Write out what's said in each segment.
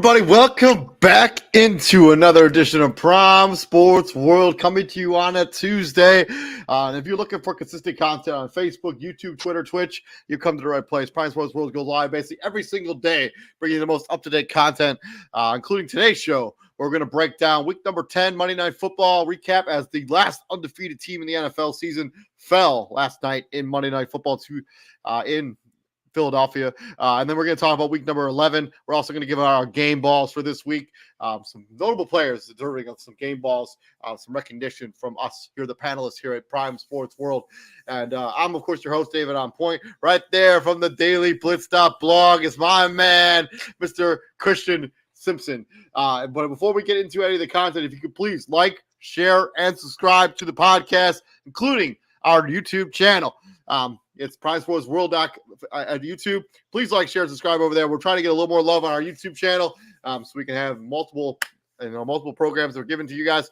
everybody? Welcome back into another edition of Prime Sports World, coming to you on a Tuesday. And if you're looking for consistent content on Facebook, YouTube, Twitter, Twitch, you come to the right place. Prime Sports World goes live basically every single day, bringing you the most up-to-date content, including today's show. We're going to break down week number 10, Monday Night Football recap, as the last undefeated team in the NFL season fell last night in Monday Night Football in Philadelphia. And then we're going to talk about week number 11. We're also going to give out our game balls for this week. Some notable players deserving of some game balls, some recognition from us here, the panelists here at Prime Sports World. And I'm, of course, your host, David On Point. Right there from the Daily Blitz blog is my man, Mr. Christian Simpson. But before we get into any of the content, if you could please like, share, and subscribe to the podcast, including our YouTube channel. It's Prime Sports World at YouTube. Please like, share, and subscribe over there. We're trying to get a little more love on our YouTube channel, so we can have multiple programs that are given to you guys.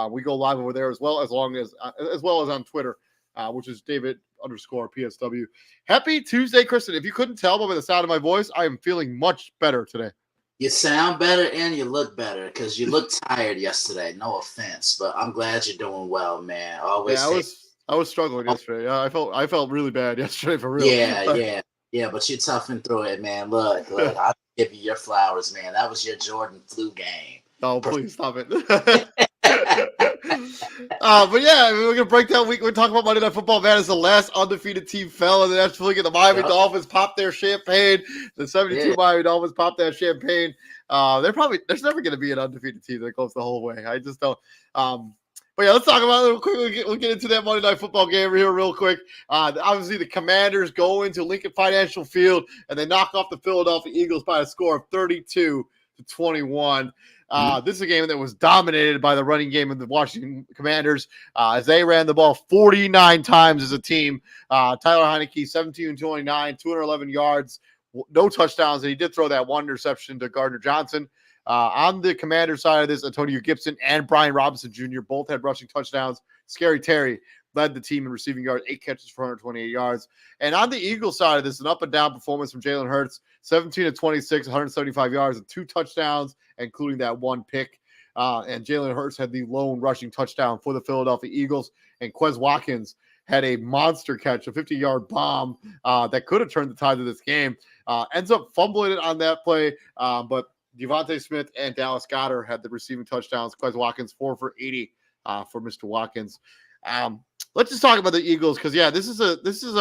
We go live over there as well as on Twitter, which is David_PSW. Happy Tuesday, Kristen. If you couldn't tell by the sound of my voice, I am feeling much better today. You sound better and you look better because you looked tired yesterday. No offense, but I'm glad you're doing well, man. I was struggling yesterday. I felt really bad yesterday for real. Yeah. But you toughened through it, man. Look, I'll give you your flowers, man. That was your Jordan flu game. Oh, please stop it. But yeah, we're gonna break down week. We're talking about Monday Night Football. Man, as the last undefeated team fell in the National League, and the Miami Dolphins popped their champagne. The 72 Miami Dolphins popped that champagne. There's never gonna be an undefeated team that goes the whole way. I just don't. But yeah, let's talk about it real quick. We'll get into that Monday Night Football game here real quick. Obviously, the Commanders go into Lincoln Financial Field, and they knock off the Philadelphia Eagles by a score of 32-21. This is a game that was dominated by the running game of the Washington Commanders, as they ran the ball 49 times as a team. Tyler Heineke, 17-29, 211 yards, no touchdowns, and he did throw that one interception to Gardner Johnson. On the Commander side of this, Antonio Gibson and Brian Robinson Jr. both had rushing touchdowns. Scary Terry led the team in receiving yards, 8 catches for 128 yards. And on the Eagles side of this, an up-and-down performance from Jalen Hurts, 17-26, 175 yards, and 2 touchdowns, including that 1 pick. And Jalen Hurts had the lone rushing touchdown for the Philadelphia Eagles. And Quez Watkins had a monster catch, a 50-yard bomb that could have turned the tide of this game. Ends up fumbling it on that play, but Devontae Smith and Dallas Goedert had the receiving touchdowns. Quez Watkins 4 for 80 for Mr. Watkins. Let's just talk about the Eagles, because this is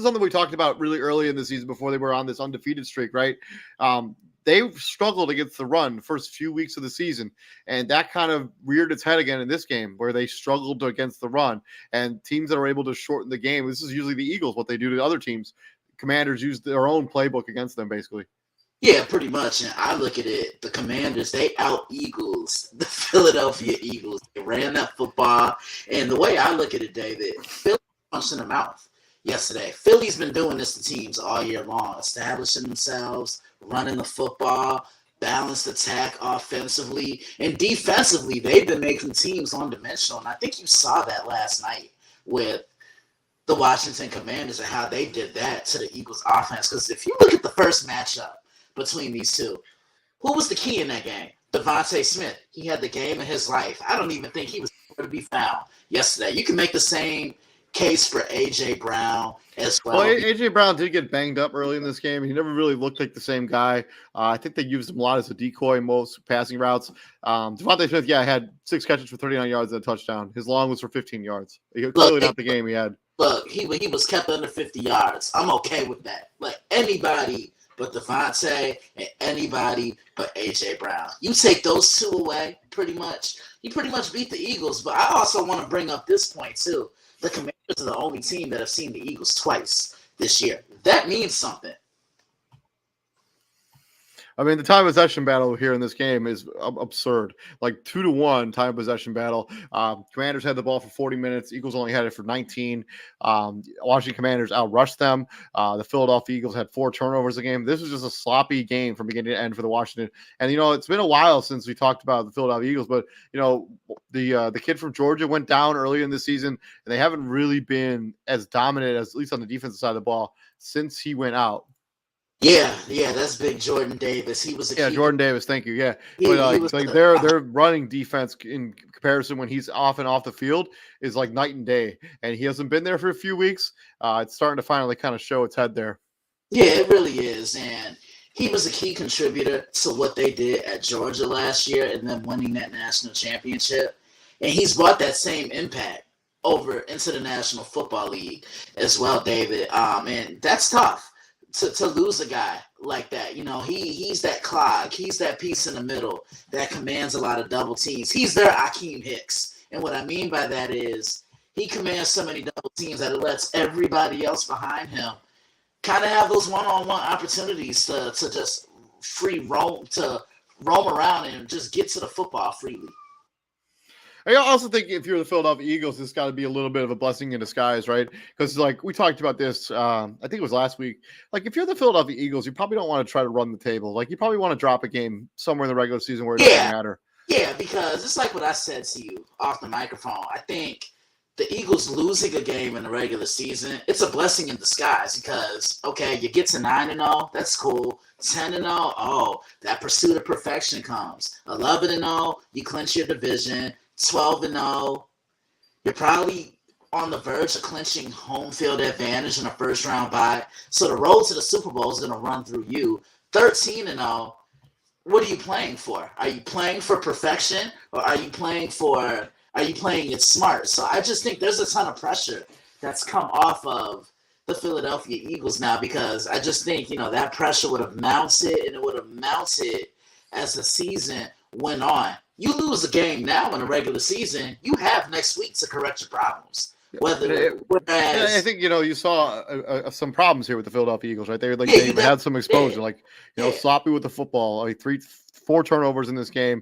something we talked about really early in the season before they were on this undefeated streak, right? They struggled against the run the first few weeks of the season, and that kind of reared its head again in this game where they struggled against the run. And teams that are able to shorten the game, this is usually the Eagles, what they do to other teams. Commanders use their own playbook against them, basically. Yeah, pretty much. And I look at it, the Commanders, they out-Eagles the Philadelphia Eagles. They ran that football. And the way I look at it, David, Philly punched in the mouth yesterday. Philly's been doing this to teams all year long, establishing themselves, running the football, balanced attack offensively. And defensively, they've been making teams one-dimensional. And I think you saw that last night with the Washington Commanders and how they did that to the Eagles offense. Because if you look at the first matchup between these two, who was the key in that game? Devontae Smith. He had the game of his life. I don't even think he was going to be found yesterday. You can make the same case for A.J. Brown as well. Well, A.J. Brown did get banged up early in this game. He never really looked like the same guy. I think they used him a lot as a decoy in most passing routes. Devontae Smith, had 6 catches for 39 yards and a touchdown. His long was for 15 yards. Clearly not the game he had. Look, he was kept under 50 yards. I'm okay with that. Like, anybody but Devontae and anybody but A.J. Brown. You take those two away, you pretty much beat the Eagles. But I also want to bring up this point, too. The Commanders are the only team that have seen the Eagles twice this year. That means something. I mean, the time possession battle here in this game is absurd. Like 2-1 time possession battle. Commanders had the ball for 40 minutes. Eagles only had it for 19. Washington Commanders outrushed them. The Philadelphia Eagles had 4 turnovers a game. This was just a sloppy game from beginning to end for the Washington. And, it's been a while since we talked about the Philadelphia Eagles, but, the kid from Georgia went down early in the season, and they haven't really been as dominant, as at least on the defensive side of the ball, since he went out. Yeah, that's big Jordan Davis. He was a Yeah, key. Jordan Davis. Thank you. Yeah, He, but he was like the, their running defense in comparison when he's off and off the field is like night and day, and he hasn't been there for a few weeks. It's starting to finally kind of show its head there. yeah, it really is. And he was a key contributor to what they did at Georgia last year and then winning that national championship. And he's brought that same impact over into the National Football League as well, David. And that's tough to lose a guy like that. You know, he's that clog. He's that piece in the middle that commands a lot of double teams. He's their Akeem Hicks. And what I mean by that is he commands so many double teams that it lets everybody else behind him kind of have those one-on-one opportunities to just roam around and just get to the football freely. I also think if you're the Philadelphia Eagles, it's got to be a little bit of a blessing in disguise, right? Because like we talked about this, I think it was last week. Like if you're the Philadelphia Eagles, you probably don't want to try to run the table. Like you probably want to drop a game somewhere in the regular season where it doesn't matter. Yeah, because it's like what I said to you off the microphone. I think the Eagles losing a game in the regular season, it's a blessing in disguise because, okay, you get to 9-0, that's cool. 10-0, oh, that pursuit of perfection comes. 11-0, you clinch your division. 12-0, you're probably on the verge of clinching home field advantage in a first round bye. So the road to the Super Bowl is going to run through you. 13-0, what are you playing for? Are you playing for perfection or are you playing it smart? So I just think there's a ton of pressure that's come off of the Philadelphia Eagles now because I just think, you know, that pressure would have mounted and it would have mounted as the season went on. You lose a game now in a regular season, you have next week to correct your problems. I think you saw some problems here with the Philadelphia Eagles, right? They had some exposure, sloppy with the football, like 4 turnovers in this game,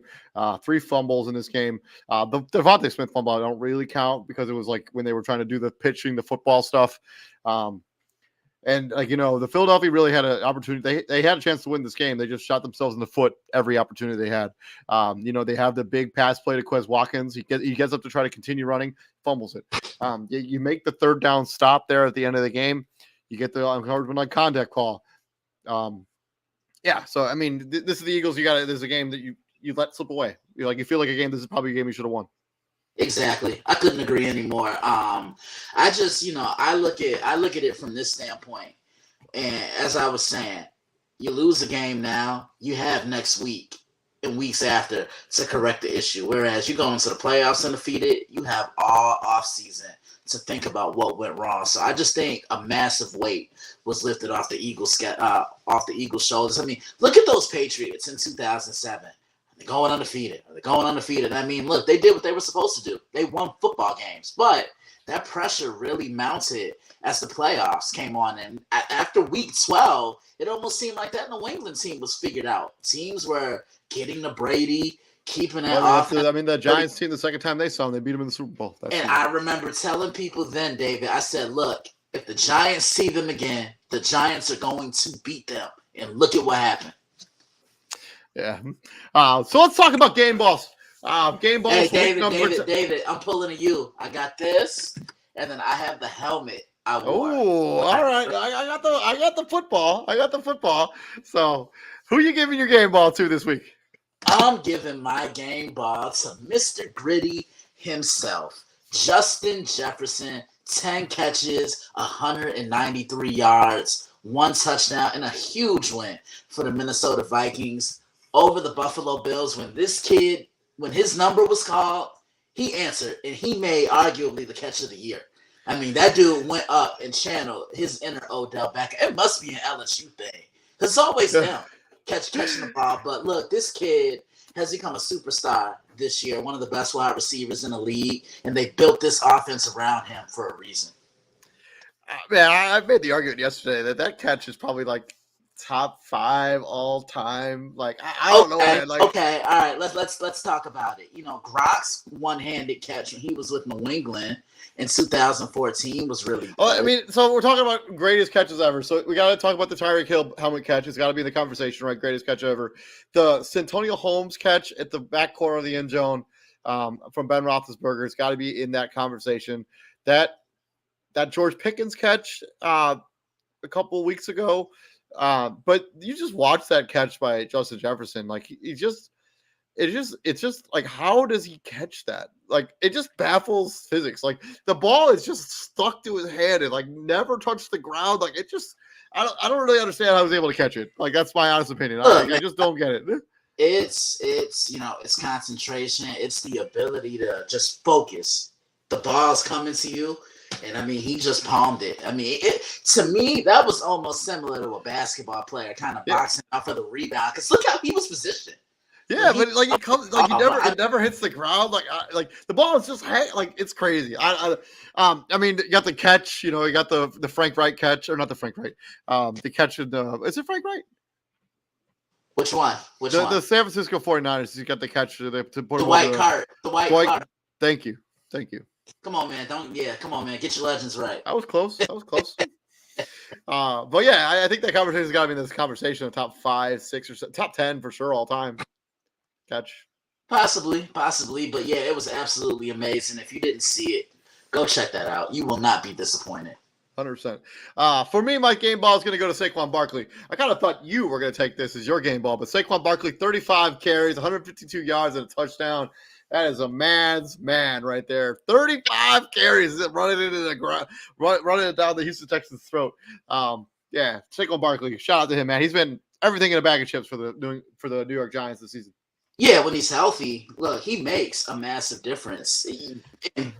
3 fumbles in this game. The Devontae Smith fumble I don't really count because it was like when they were trying to do the pitching, the football stuff. And the Philadelphia really had an opportunity. They had a chance to win this game. They just shot themselves in the foot every opportunity they had. They have the big pass play to Quez Watkins. He gets up to try to continue running, fumbles it. You make the 3rd down stop there at the end of the game. You get the uncovered contact call. So I mean, this is the Eagles. This is a game that you let slip away. You feel like a game. This is probably a game you should have won. Exactly. I couldn't agree anymore. I just, I look at it from this standpoint. And as I was saying, you lose a game now, you have next week and weeks after to correct the issue. Whereas you go into the playoffs undefeated, you have all off season to think about what went wrong. So I just think a massive weight was lifted off the Eagles shoulders. I mean, look at those Patriots in 2007. They're going undefeated. I mean, look, they did what they were supposed to do. They won football games. But that pressure really mounted as the playoffs came on. And after week 12, it almost seemed like that New England team was figured out. Teams were getting to Brady, keeping it off. The Giants team, the second time they saw them, they beat them in the Super Bowl. I remember telling people then, David, I said, look, if the Giants see them again, the Giants are going to beat them. And look at what happened. Yeah. So let's talk about game balls. Game balls. Hey, David, I'm pulling to you. I got this, and then I have the helmet. Oh, all right. I got the football. So, who are you giving your game ball to this week? I'm giving my game ball to Mr. Gritty himself, Justin Jefferson. 10 catches, 193 yards, 1 touchdown, and a huge win for the Minnesota Vikings over the Buffalo Bills. When his number was called, he answered, and he made arguably the catch of the year. I mean, that dude went up and channeled his inner Odell Beckham. It must be an LSU thing. It's always them catching the ball. But look, this kid has become a superstar this year, one of the best wide receivers in the league, and they built this offense around him for a reason. Man, I made the argument yesterday that catch is probably like top 5 all time. Like I don't know, man. Okay, all right. Let's talk about it. Gronk's one-handed catch when he was with New England in 2014 was really good. Well, I mean, so we're talking about greatest catches ever. So we got to talk about the Tyreek Hill helmet catch. It's got to be in the conversation, right? Greatest catch ever. The Santonio Holmes catch at the back corner of the end zone from Ben Roethlisberger. It's got to be in that conversation. That George Pickens catch a couple of weeks ago But you just watch that catch by Justin Jefferson. Like it's just like, how does he catch that? Like, it just baffles physics. Like, the ball is just stuck to his hand and like never touched the ground. Like, it just, I don't really understand how he was able to catch it. Like, that's my honest opinion. I just don't get it. It's it's concentration. It's the ability to just focus. The ball's coming to you, and I mean, he just palmed it. I mean, to me, that was almost similar to a basketball player kind of boxing out for the rebound. Because look how he was positioned. Yeah, but like it comes, like it never hits the ground. Like the ball is just like, it's crazy. I mean, you got the catch. You know, you got the Frank Wright catch, or not the Frank Wright. The catch in is it Frank Wright? Which one? The San Francisco 49ers. You got the catch to put the white card. The white card. Thank you. Come on, man. Come on, man. Get your legends right. I was close. But yeah, I think that conversation's got to be in this conversation of top 5, 6, or top 10 for sure all time. Catch. Possibly. But yeah, it was absolutely amazing. If you didn't see it, go check that out. You will not be disappointed. 100%. For me, my game ball is going to go to Saquon Barkley. I kind of thought you were going to take this as your game ball, but Saquon Barkley, 35 carries, 152 yards, and a touchdown. That is a man's man right there. 35 carries running into the ground, running it down the Houston Texans' throat. Yeah, Saquon Barkley. Shout out to him, man. He's been everything in a bag of chips for the New York Giants this season. Yeah, when he's healthy, look, he makes a massive difference. That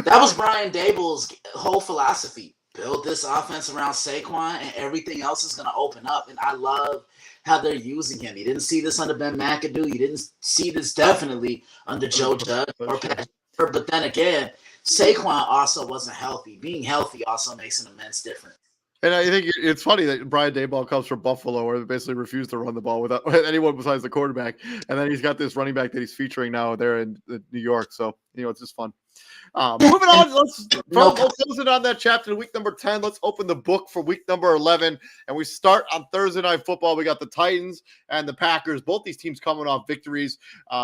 was Brian Daboll's whole philosophy. Build this offense around Saquon, and everything else is going to open up. And I love how they're using him. You didn't see this under Ben McAdoo. You didn't see this definitely under Joe Judge or Pat. But then again, Saquon also wasn't healthy. Being healthy also makes an immense difference. And I think it's funny that Brian Daboll comes from Buffalo, where they basically refuse to run the ball without anyone besides the quarterback. And then he's got this running back that he's featuring now there in New York. So, it's just fun. Moving on, let's close it on that chapter to week number 10. Let's open the book for week number 11. And we start on Thursday Night Football. We got the Titans and the Packers. Both these teams coming off victories.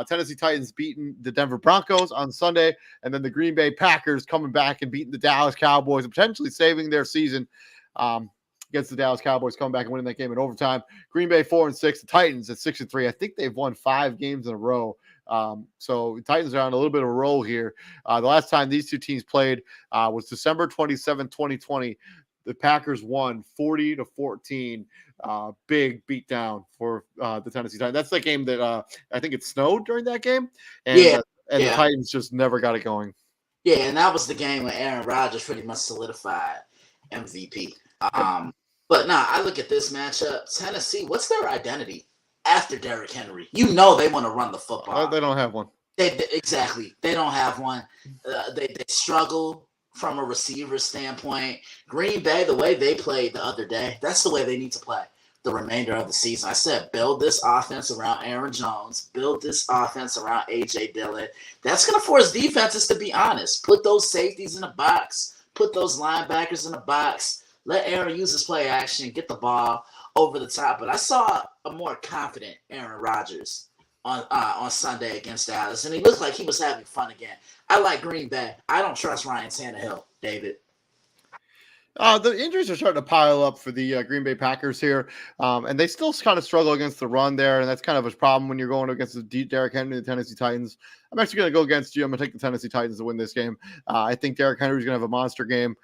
Tennessee Titans beating the Denver Broncos on Sunday. And then the Green Bay Packers coming back and beating the Dallas Cowboys and potentially saving their season. Against the Dallas Cowboys, coming back and winning that game in overtime. Green Bay 4-6, the Titans at 6-3. I think they've won 5 games in a row. So the Titans are on a little bit of a roll here. The last time these two teams played was December 27, 2020. The Packers won 40-14. Big beatdown for the Tennessee Titans. That's the game that I think it snowed during that game, and the Titans just never got it going. Yeah, and that was the game when Aaron Rodgers pretty much solidified MVP. But I look at this matchup. Tennessee, what's their identity after Derrick Henry? They want to run the football. They don't have one. Exactly. They don't have one. They struggle from a receiver standpoint. Green Bay, the way they played the other day, that's the way they need to play the remainder of the season. I said, build this offense around Aaron Jones. Build this offense around A.J. Dillon. That's going to force defenses to be honest. Put those safeties in a box. Put those linebackers in a box. Let Aaron use his play action, get the ball over the top. But I saw a more confident Aaron Rodgers on Sunday against Dallas, and he looked like he was having fun again. I like Green Bay. I don't trust Ryan Tannehill, David. The injuries are starting to pile up for the Green Bay Packers here, and they still kind of struggle against the run there, and that's kind of a problem when you're going against the Derrick Henry and the Tennessee Titans. I'm actually going to go against you. I'm going to take the Tennessee Titans to win this game. I think Derrick Henry is going to have a monster game.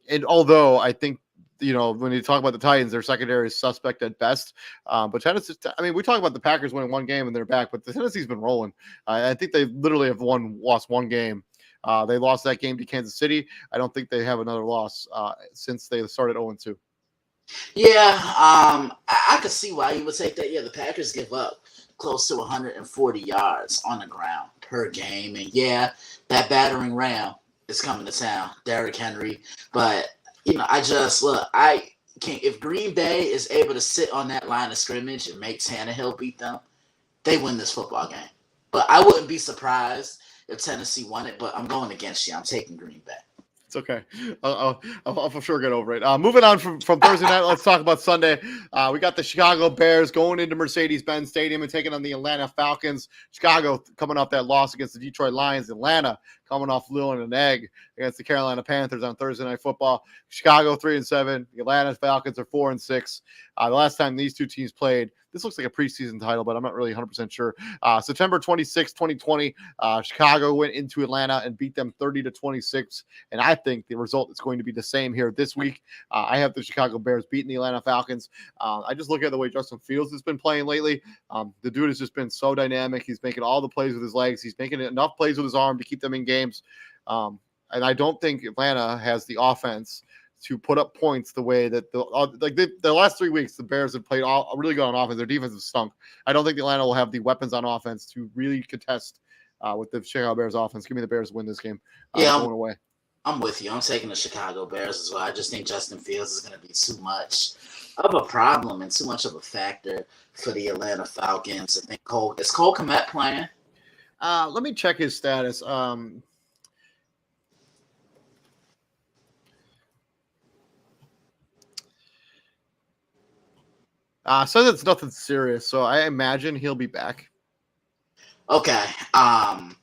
And although I think, when you talk about the Titans, their secondary is suspect at best. But Tennessee, we talk about the Packers winning one game and they're back, but the Tennessee's been rolling. I think they literally have lost one game. They lost that game to Kansas City. I don't think they have another loss since they started 0-2. Yeah, I could see why you would take that. Yeah, the Packers give up close to 140 yards on the ground per game. And that battering ram is coming to town, Derrick Henry. But, I can't. If Green Bay is able to sit on that line of scrimmage and make Tannehill beat them, they win this football game. But I wouldn't be surprised if Tennessee won it, but I'm going against you. I'm taking Green Bay. It's okay. I'll for sure get over it. Moving on from Thursday night, let's talk about Sunday. We got the Chicago Bears going into Mercedes-Benz Stadium and taking on the Atlanta Falcons. Chicago coming off that loss against the Detroit Lions. Atlanta coming off laying an egg against the Carolina Panthers on Thursday Night Football. Chicago 3-7. The Atlanta Falcons are 4-6. The last time these two teams played, this looks like a preseason title, but I'm not really 100% sure. September 26, 2020, Chicago went into Atlanta and beat them 30-26. And I think the result is going to be the same here this week. I have the Chicago Bears beating the Atlanta Falcons. I just look at the way Justin Fields has been playing lately. The dude has just been so dynamic. He's making all the plays with his legs. He's making enough plays with his arm to keep them in games. And I don't think Atlanta has the offense to put up points the way that the last 3 weeks the Bears have played all really good on offense. Their defense has stunk. I don't think the Atlanta will have the weapons on offense to really contest with the Chicago Bears offense. Give me the Bears to win this game. Going away. I'm with you. I'm taking the Chicago Bears as well. I just think Justin Fields is going to be too much of a problem and too much of a factor for the Atlanta Falcons. I think is Cole Kmet playing? Let me check his status. Says it's nothing serious, so I imagine he'll be back. Okay. I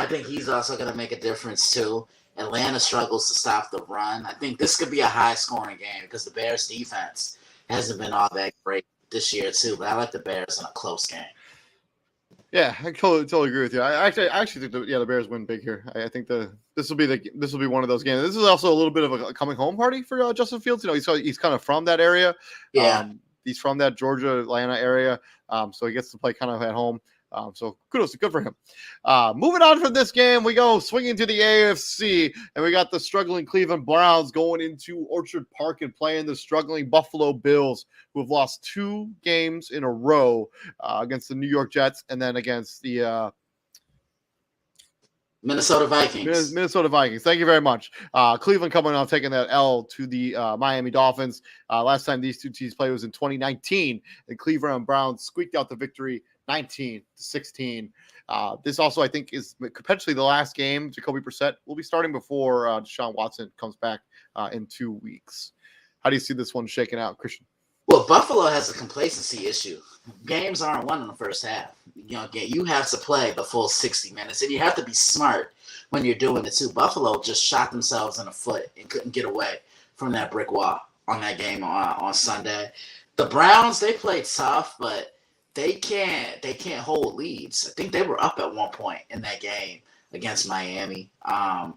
think he's also going to make a difference too. Atlanta struggles to stop the run. I think this could be a high-scoring game because the Bears' defense hasn't been all that great this year too. But I like the Bears in a close game. Yeah, I totally agree with you. I actually think the Bears win big here. I think this will be one of those games. This is also a little bit of a coming home party for Justin Fields. He's kind of from that area. Yeah. He's from that Georgia, Atlanta area, so he gets to play kind of at home. So good for him. Moving on from this game, we go swinging to the AFC, and we got the struggling Cleveland Browns going into Orchard Park and playing the struggling Buffalo Bills, who have lost 2 games in a row against the New York Jets and then against the Minnesota Vikings. Minnesota Vikings. Thank you very much. Cleveland coming off taking that L to the Miami Dolphins. Last time these two teams played was in 2019. The Cleveland Browns squeaked out the victory 19-16. This also, I think, is potentially the last game. Jacoby Brissett will be starting before Deshaun Watson comes back in 2 weeks. How do you see this one shaking out, Christian? Well, Buffalo has a complacency issue. Games aren't won in the first half. You have to play the full 60 minutes, and you have to be smart when you're doing it too. Buffalo just shot themselves in the foot and couldn't get away from that brick wall on that game on Sunday. The Browns, they played tough, but they can't hold leads. I think they were up at one point in that game against Miami. I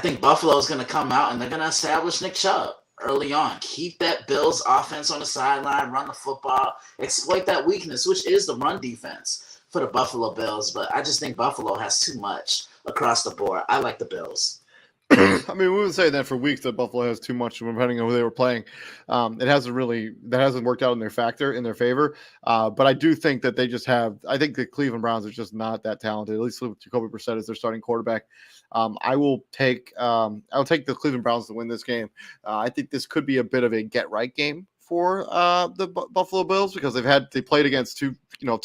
think Buffalo is going to come out and they're going to establish Nick Chubb early on. Keep that Bills offense on the sideline, run the football, exploit that weakness, which is the run defense for the Buffalo Bills. But I just think Buffalo has too much across the board. I like the Bills. I mean, we would say that for weeks that Buffalo has too much, depending on who they were playing. That hasn't worked out in their favor. But I do think that they just have. I think the Cleveland Browns are just not that talented. At least with Jacoby Brissett as their starting quarterback. I will take the Cleveland Browns to win this game. I think this could be a bit of a get right game for the Buffalo Bills because they played against 2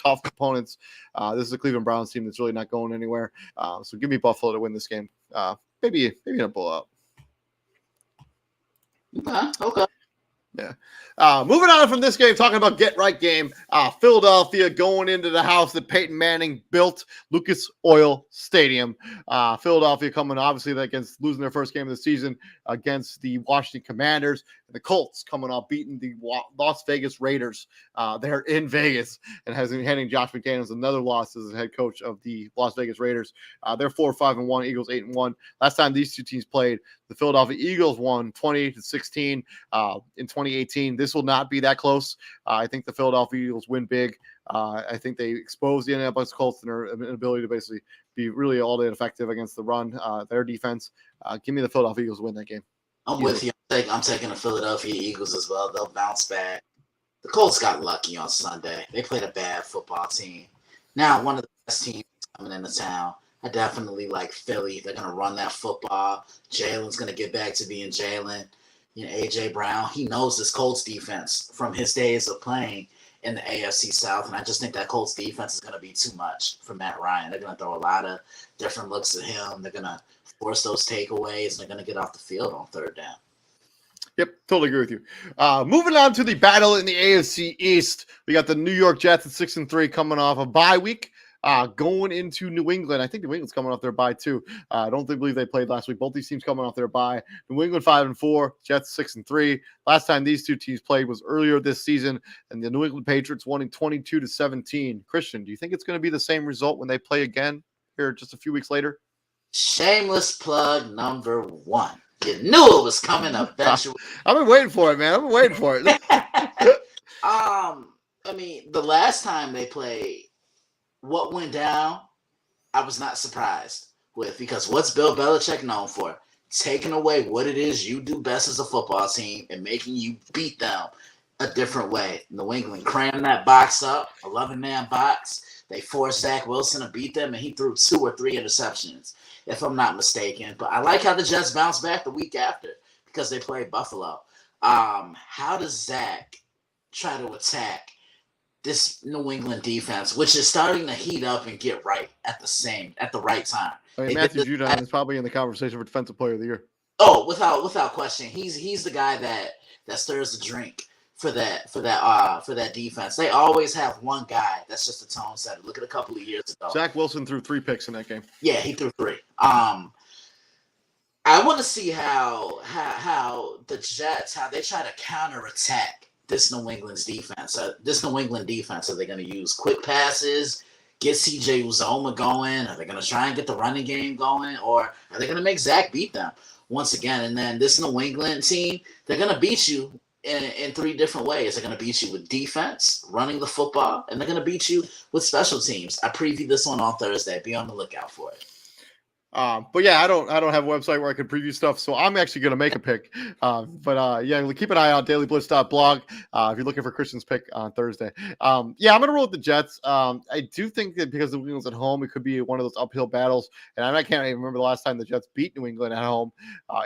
tough opponents. This is a Cleveland Browns team that's really not going anywhere. So give me Buffalo to win this game. Maybe in a blowout. Okay. Yeah. Moving on from this game, talking about get right game. Philadelphia going into the house that Peyton Manning built, Lucas Oil Stadium. Philadelphia coming obviously against losing their first game of the season against the Washington Commanders. And the Colts coming off beating the Las Vegas Raiders. They're in Vegas and handing Josh McDaniels another loss as the head coach of the Las Vegas Raiders. They're 4-5-1, Eagles 8-1. Last time these two teams played, the Philadelphia Eagles won 20-16 in 2018. This will not be that close. I think the Philadelphia Eagles win big. I think they expose the Indianapolis Colts and their ability to basically be really all-day effective against the run, their defense. Give me the Philadelphia Eagles to win that game. I'm with you. I'm taking the Philadelphia Eagles as well. They'll bounce back. The Colts got lucky on Sunday. They played a bad football team. Now, one of the best teams coming into town. I definitely like Philly. They're going to run that football. Jalen's going to get back to being Jalen. A.J. Brown, he knows this Colts defense from his days of playing in the AFC South, and I just think that Colts defense is going to be too much for Matt Ryan. They're going to throw a lot of different looks at him. They're going to force those takeaways, and they're going to get off the field on third down. Yep, totally agree with you. Moving on to the battle in the AFC East, we got the New York Jets at 6-3 coming off a bye week. Going into New England. I think New England's coming off their bye too. I don't believe they played last week. Both these teams coming off their bye. New England 5-4, Jets 6-3. Last time these two teams played was earlier this season, and the New England Patriots winning 22-17. Christian, do you think it's going to be the same result when they play again here just a few weeks later? Shameless plug number 1. You knew it was coming eventually. I've been waiting for it, man. I've been waiting for it. I mean, the last time they played, what went down, I was not surprised with, because what's Bill Belichick known for? Taking away what it is you do best as a football team and making you beat them a different way. New England crammed that box up, 11-man box. They forced Zach Wilson to beat them, and he threw 2 or 3 interceptions, if I'm not mistaken. But I like how the Jets bounced back the week after because they played Buffalo. How does Zach try to attack this New England defense, which is starting to heat up and get right at the right time? I mean, Matthew Judon is probably in the conversation for Defensive Player of the Year. Oh, without question, he's the guy that stirs the drink for that defense. They always have one guy that's just a tone setter. Look at a couple of years ago. Zach Wilson threw 3 picks in that game. Yeah, he threw 3. I want to see how the Jets, how they try to counterattack this New England's defense. This New England defense, are they going to use quick passes, get CJ Uzoma going? Are they going to try and get the running game going? Or are they going to make Zach beat them once again? And then this New England team, they're going to beat you in 3 different ways. They're going to beat you with defense, running the football, and they're going to beat you with special teams. I preview this one on Thursday. Be on the lookout for it. But yeah, I don't have a website where I can preview stuff, so I'm actually going to make a pick. Yeah, keep an eye out, dailyblitz.blog, if you're looking for Christian's pick on Thursday. Yeah, I'm going to roll with the Jets. I do think that because the New England's at home, it could be one of those uphill battles, and I can't even remember the last time the Jets beat New England at home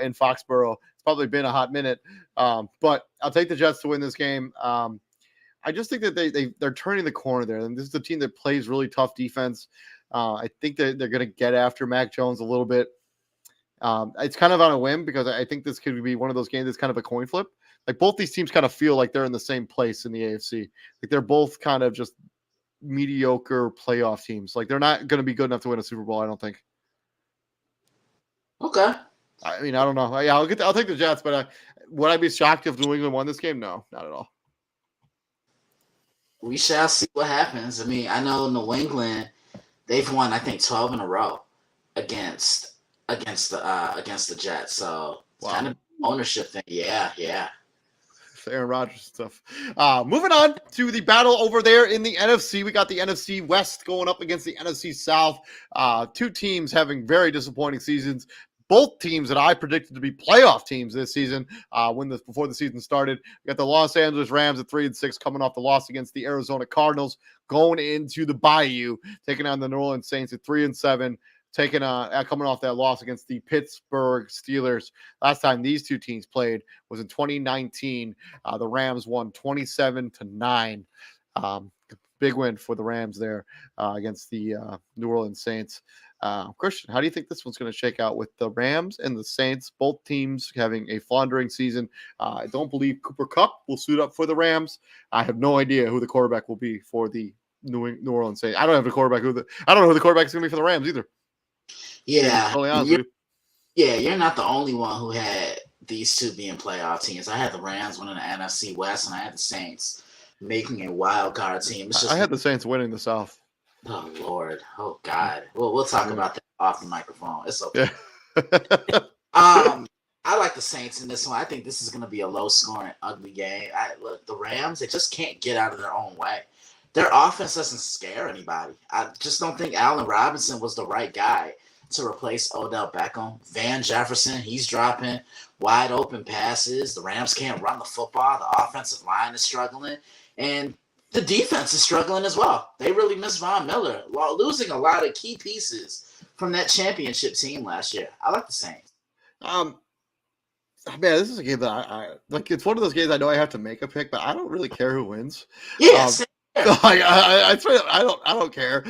in Foxborough. It's probably been a hot minute, but I'll take the Jets to win this game. I just think that they're turning the corner there, and this is a team that plays really tough defense. I think that they're going to get after Mac Jones a little bit. It's kind of on a whim because I think this could be one of those games that's kind of a coin flip. Like both these teams kind of feel like they're in the same place in the AFC. Like they're both kind of just mediocre playoff teams. Like they're not going to be good enough to win a Super Bowl, I don't think. Okay. I mean, I don't know. Yeah, I'll take the Jets, but would I be shocked if New England won this game? No, not at all. We shall see what happens. I mean, I know New England, they've won, I think, 12 in a row against the Jets. So it's kind of ownership thing. Yeah. It's Aaron Rodgers stuff. Moving on to the battle over there in the NFC. We got the NFC West going up against the NFC South. 2 teams having very disappointing seasons. Both teams that I predicted to be playoff teams this season before the season started. We got the Los Angeles Rams at 3-6 coming off the loss against the Arizona Cardinals, going into the Bayou, taking on the New Orleans Saints at 3-7, coming off that loss against the Pittsburgh Steelers. Last time these 2 teams played was in 2019. The Rams won 27-9. Big win for the Rams there against the New Orleans Saints. Christian, how do you think this one's going to shake out with the Rams and the Saints, both teams having a floundering season? I don't believe Cooper Kupp will suit up for the Rams. I have no idea who the quarterback will be for the New Orleans Saints. I don't have a quarterback. I don't know who the quarterback is going to be for the Rams either. Yeah, you're not the only one who had these 2 being playoff teams. I had the Rams winning the NFC West, and I had the Saints making a wild card team. I had the Saints winning the South. Oh Lord! Oh God! We'll talk about that off the microphone. It's okay. Yeah. I like the Saints in this one. I think this is going to be a low-scoring, ugly game. Look, the Rams, they just can't get out of their own way. Their offense doesn't scare anybody. I just don't think Allen Robinson was the right guy to replace Odell Beckham. Van Jefferson, he's dropping wide open passes. The Rams can't run the football. The offensive line is struggling. And the defense is struggling as well. They really miss Von Miller while losing a lot of key pieces from that championship team last year. I like the Saints. Man, this is a game that I like. It's one of those games I know I have to make a pick, but I don't really care who wins. Yeah, I don't care.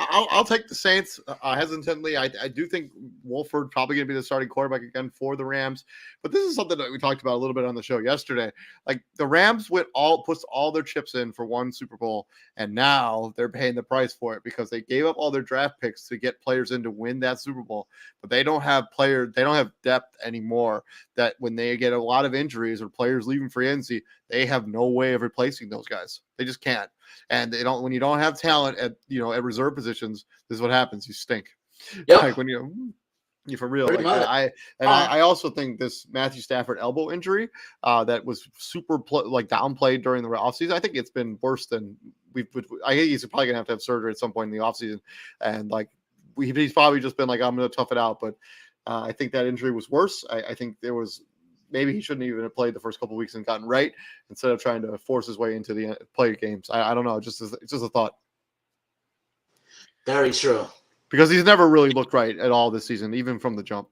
I'll take the Saints hesitantly. I do think Wolford probably going to be the starting quarterback again for the Rams. But this is something that we talked about a little bit on the show yesterday. Like the Rams puts all their chips in for one Super Bowl, and now they're paying the price for it because they gave up all their draft picks to get players in to win that Super Bowl. But they don't have depth anymore. That when they get a lot of injuries or players leaving free agency, they have no way of replacing those guys. They just can't. And they don't. When you don't have talent at reserve positions, this is what happens. You stink. Yep. Like when you for real. Like, I also think this Matthew Stafford elbow injury that was super downplayed during the offseason. I think it's been worse than I think he's probably gonna have to have surgery at some point in the offseason. And he's probably just been like, I'm gonna tough it out. But I think that injury was worse. I think there was. Maybe he shouldn't even have played the first couple of weeks and gotten right instead of trying to force his way into the play games. I don't know. It's just a thought. Very true. Because he's never really looked right at all this season, even from the jump.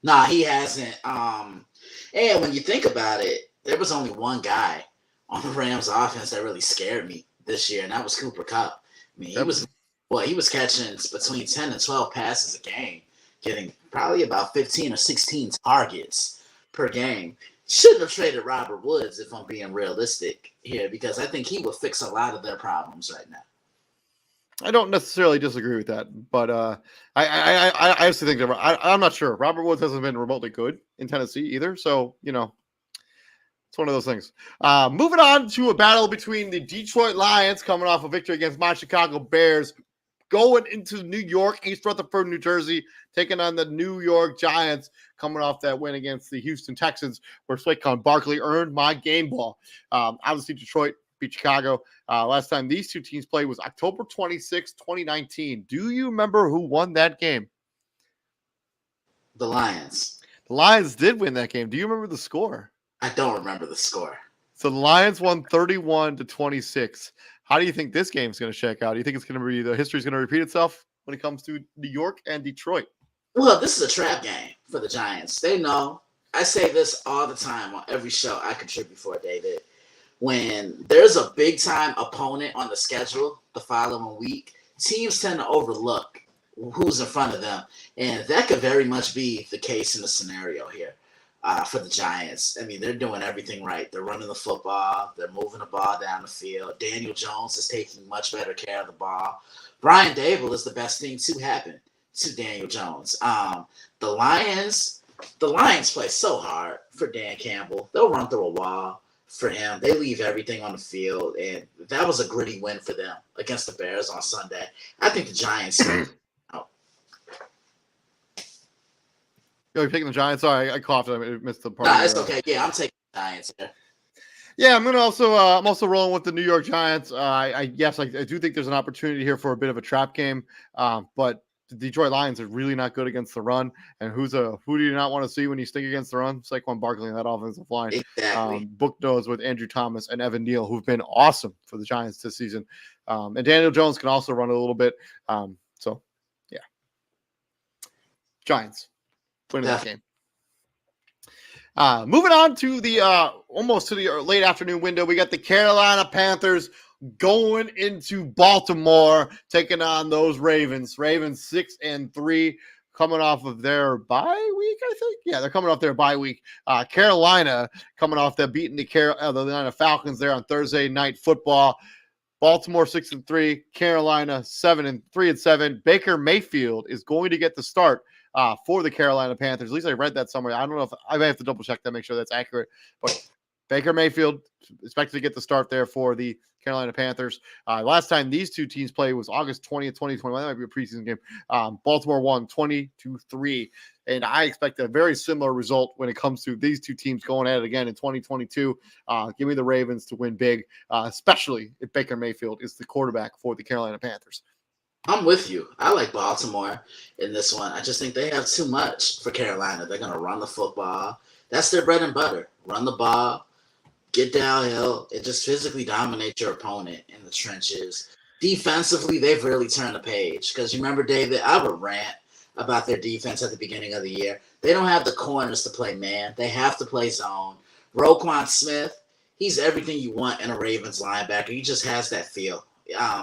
Nah, he hasn't. And when you think about it, there was only one guy on the Rams offense that really scared me this year, and that was Cooper Kupp. I mean, he was catching between 10 and 12 passes a game, getting probably about 15 or 16 targets per game. Shouldn't have traded Robert Woods if I'm being realistic here, because I think he will fix a lot of their problems right now. I don't necessarily disagree with that, but I actually think that I'm not sure. Robert Woods hasn't been remotely good in Tennessee either, so it's one of those things. Moving on to a battle between the Detroit Lions coming off a victory against my Chicago Bears, going into New York, East Rutherford, New Jersey, taking on the New York Giants, coming off that win against the Houston Texans, where Saquon Barkley earned my game ball. Obviously, Detroit beat Chicago. Last time these two teams played was October 26, 2019. Do you remember who won that game? The Lions. The Lions did win that game. Do you remember the score? I don't remember the score. So the Lions won 31-26. How do you think this game is going to shake out? Do you think it's going to be the history is going to repeat itself when it comes to New York and Detroit? Well, this is a trap game for the Giants. They know. I say this all the time on every show I contribute for, David. When there's a big-time opponent on the schedule the following week, teams tend to overlook who's in front of them. And that could very much be the case in the scenario here. For the Giants. I mean, they're doing everything right. They're running the football. They're moving the ball down the field. Daniel Jones is taking much better care of the ball. Brian Dable is the best thing to happen to Daniel Jones. The Lions play so hard for Dan Campbell. They'll run through a wall for him. They leave everything on the field, and that was a gritty win for them against the Bears on Sunday. I think the Giants You're picking the Giants. Sorry, I coughed. I missed the part. Nah, it's okay. Yeah, I'm taking the Giants here. Yeah, I'm also rolling with the New York Giants. I do think there's an opportunity here for a bit of a trap game. But the Detroit Lions are really not good against the run. And who do you not want to see when you stink against the run? Saquon Barkley and that offensive line. Exactly. Book nose with Andrew Thomas and Evan Neal, who've been awesome for the Giants this season. And Daniel Jones can also run a little bit. So yeah, Giants. Win that game. Moving on to the almost to the late afternoon window, we got the Carolina Panthers going into Baltimore, taking on those Ravens. Ravens 6-3, coming off of their bye week, I think. Yeah, they're coming off their bye week. Carolina coming off that beating the Atlanta Falcons there on Thursday Night Football. Baltimore 6-3, Carolina 3-7. Baker Mayfield is going to get the start for the Carolina Panthers. At least I read that somewhere. I don't know if I may have to double check that, make sure that's accurate. But Baker Mayfield expected to get the start there for the Carolina Panthers. Last time these two teams played was August 20th, 2021. That might be a preseason game. Baltimore won 20-3. And I expect a very similar result when it comes to these two teams going at it again in 2022. Give me the Ravens to win big, especially if Baker Mayfield is the quarterback for the Carolina Panthers. I'm with you. I like Baltimore in this one. I just think they have too much for Carolina. They're going to run the football. That's their bread and butter. Run the ball, get downhill, and just physically dominate your opponent in the trenches. Defensively, they've really turned the page. Because you remember, David, I would rant about their defense at the beginning of the year. They don't have the corners to play man. They have to play zone. Roquan Smith, he's everything you want in a Ravens linebacker. He just has that feel